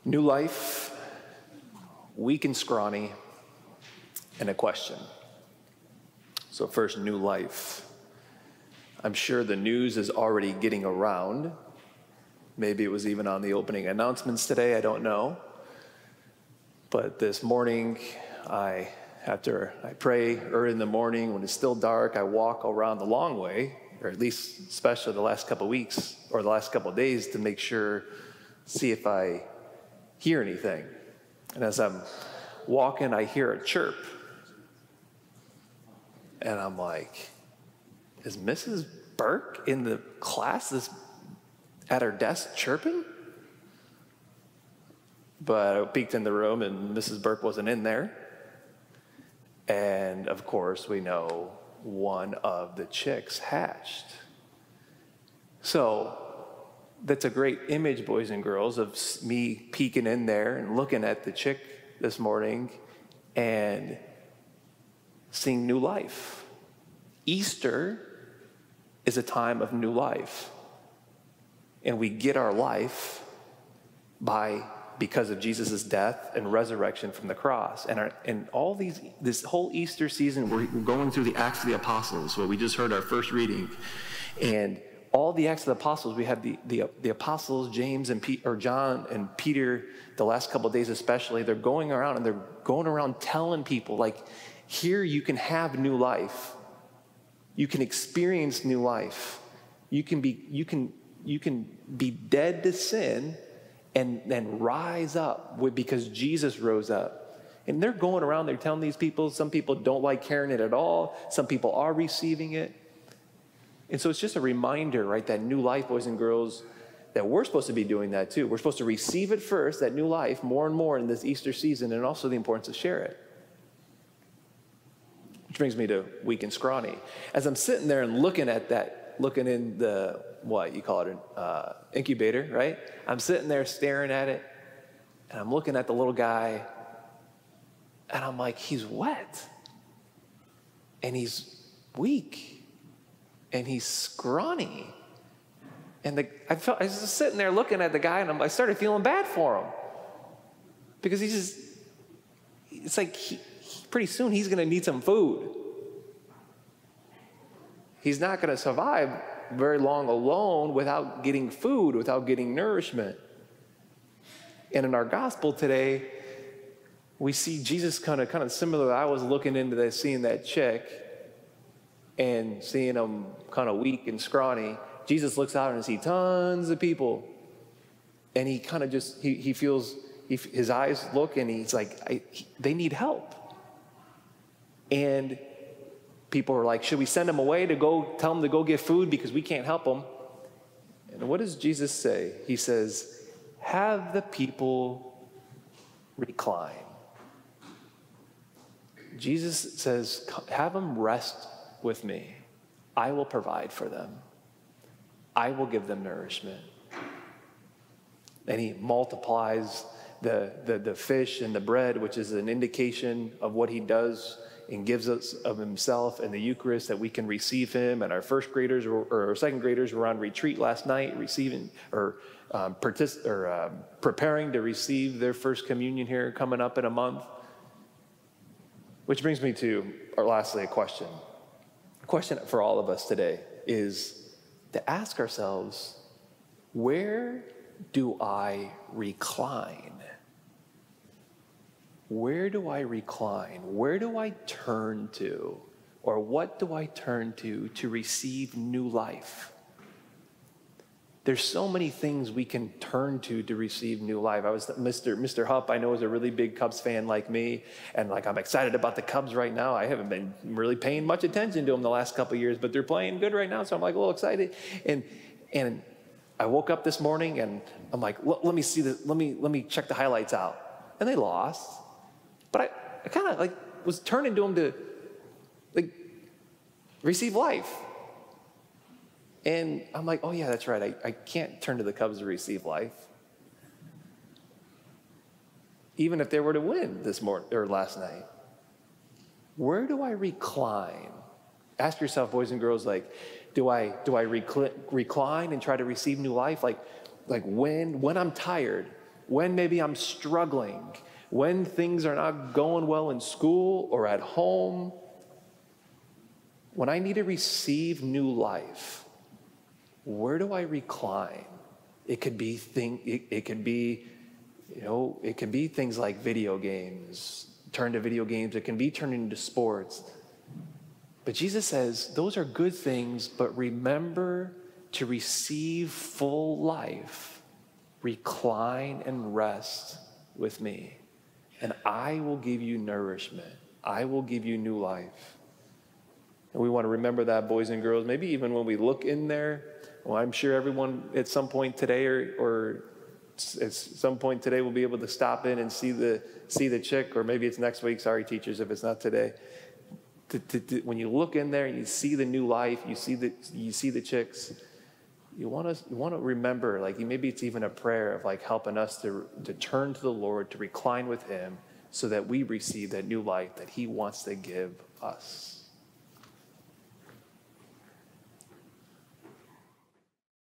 New life, weak and scrawny, and a question. So first, new life. I'm sure the news is already getting around. Maybe it was even on the opening announcements today, I don't know. But this morning, after I pray early in the morning when it's still dark, I walk around the long way, or at least especially the last couple of weeks or the last couple of days to make sure, see if I hear anything. And as I'm walking, I hear a chirp. And I'm like, is Mrs. Burke in the class at her desk chirping? But I peeked in the room and Mrs. Burke wasn't in there. And of course, we know one of the chicks hatched. So that's a great image, boys and girls, of me peeking in there and looking at the chick this morning and seeing new life. Easter is a time of new life. And we get our life because of Jesus' death and resurrection from the cross. And all this whole Easter season, we're going through the Acts of the Apostles, where we just heard our first reading. And all the Acts of the Apostles, we have the apostles, James and John and Peter, the last couple of days especially, they're going around telling people, like, here you can have new life. You can experience new life. You can be dead to sin and then rise up because Jesus rose up. And they're going around, they're telling these people, some people don't like hearing it at all. Some people are receiving it. And so it's just a reminder, right, that new life, boys and girls, that we're supposed to be doing that too. We're supposed to receive it first, that new life, more and more in this Easter season, and also the importance to share it. Which brings me to weak and scrawny. As I'm sitting there and looking in the, what you call it, an incubator, right? I'm sitting there staring at it, and I'm looking at the little guy, and I'm like, he's wet, and he's weak, and he's scrawny. And I was just sitting there looking at the guy, and I started feeling bad for him. Because it's like pretty soon he's going to need some food. He's not going to survive very long alone without getting food, without getting nourishment. And in our gospel today, we see Jesus kind of similar. I was looking into this, seeing that chick and seeing him kind of weak and scrawny. Jesus looks out and sees tons of people. And he kind of just, he feels, his eyes look and he's like, they need help. And people are like, should we send them away to go tell them to go get food because we can't help them? And what does Jesus say? He says, have the people recline. Jesus says, have them rest with me. I will provide for them. I will give them nourishment. And he multiplies the fish and the bread, which is an indication of what he does and gives us of himself in the Eucharist, that we can receive him. And our first graders or second graders were on retreat last night, preparing to receive their first communion here coming up in a month. Which brings me to, lastly, a question. A question for all of us today is to ask ourselves, where do I recline? Where do I recline? Where do I turn to? Or what do I turn to receive new life? There's so many things we can turn to receive new life. Mr. Hupp, I know, is a really big Cubs fan like me, and I'm excited about the Cubs right now. I haven't been really paying much attention to them the last couple of years, but they're playing good right now, so I'm a little excited. And I woke up this morning and I'm like, let me see this. Let me check the highlights out. And they lost. But I kind of was turning to them to receive life. And I'm like, oh yeah, that's right. I can't turn to the Cubs to receive life. Even if they were to win this morning or last night. Where do I recline? Ask yourself, boys and girls, do I recline and try to receive new life? Like when I'm tired, when maybe I'm struggling, when things are not going well in school or at home, when I need to receive new life, where do I recline? It could be things like video games, turn to video games. It can be turned into sports. But Jesus says, those are good things, but remember to receive full life. Recline and rest with me, and I will give you nourishment. I will give you new life. And we want to remember that, boys and girls, maybe even when we look in there. Well, I'm sure everyone at some point today or at some point today will be able to stop in and see the chick, or maybe it's next week. Sorry, teachers, if it's not today. When you look in there and you see the new life, you see the chicks, you want to remember, like maybe it's even a prayer of like helping us to turn to the Lord, to recline with him, so that we receive that new life that he wants to give us.